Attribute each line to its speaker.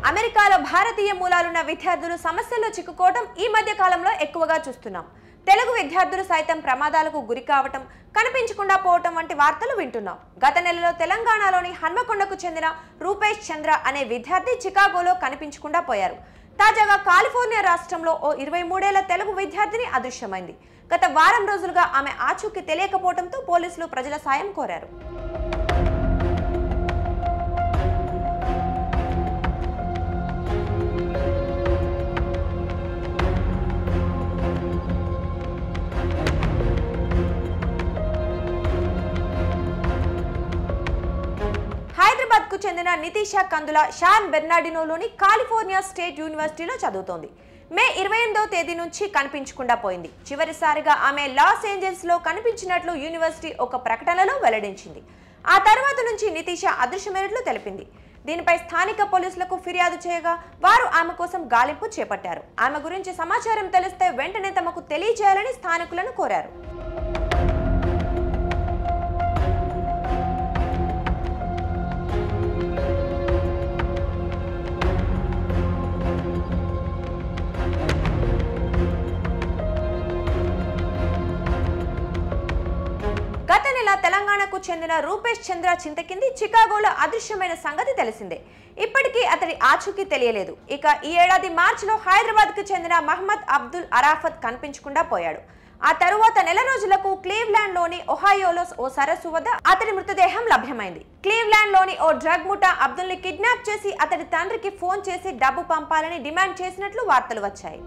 Speaker 1: అమెరికాలో భారతీయ మూలాలున్న విద్యార్థులు సమస్యల్లో చిక్కుకోవడం ఈ మధ్య కాలంలో ఎక్కువగా చూస్తున్నాం. తెలుగు విద్యార్థులు సైతం ప్రమాదాలకు గురి కావటం, కనిపించకుండా పోవటం వంటి వార్తలు వింటున్నాం. గత నెలలో తెలంగాణలోని హన్మకొండకు చెందిన రూపేష్ చంద్ర అనే విద్యార్థి చికాగోలో కనిపించకుండా పోయారు. తాజాగా కాలిఫోర్నియా రాష్ట్రంలో ఓ 23 ఏళ్ల తెలుగు విద్యార్థిని అదృశ్యమైంది. గత వారం రోజులుగా ఆమె ఆచూకీ తెలియకపోవడంతో పోలీసులు ప్రజల సాయం కోరారు. హైదరాబాద్ కు చెందిన నితీషా కందుల శాన్ బెర్నార్డినోలోని కాలిఫోర్నియా స్టేట్ యూనివర్సిటీలో చదువుతోంది. మే 28వ తేదీ నుంచి కనిపించకుండా పోయింది. చివరిసారిగా ఆమె లాస్ ఏంజల్స్ లో కనిపించినట్లు యూనివర్సిటీ ఒక ప్రకటనలో వెల్లడించింది. ఆ తర్వాత నుంచి నితీషా అదృశ్యమైనట్లు తెలిపింది. దీనిపై స్థానిక పోలీసులకు ఫిర్యాదు చేయగా వారు ఆమె కోసం గాలింపు చేపట్టారు. ఆమె గురించి సమాచారం తెలిస్తే వెంటనే తమకు తెలియజేయాలని స్థానికులను కోరారు. గత నెల తెలంగాణకు చెందిన రూపేష్ చంద్ర చింతకింది చికాగోలో అదృశ్యమైన సంగతి తెలిసిందే. ఇప్పటికీ అతడి ఆచూకీ తెలియలేదు. ఇక ఈ ఏడాది మార్చిలో హైదరాబాద్ కు చెందిన మహమ్మద్ అబ్దుల్ అరాఫత్ కనిపించకుండా పోయాడు. ఆ తరువాత నెల రోజులకు క్లీవ్లాండ్ లోని ఒహాయోలో ఓ సరస్సు వద్ద అతడి మృతదేహం లభ్యమైంది. క్లీవ్లాండ్ లోని ఓ డ్రగ్ ముఠా అబ్దుల్ ని కిడ్నాప్ చేసి అతడి తండ్రికి ఫోన్ చేసి డబ్బు పంపాలని డిమాండ్ చేసినట్లు వార్తలు వచ్చాయి.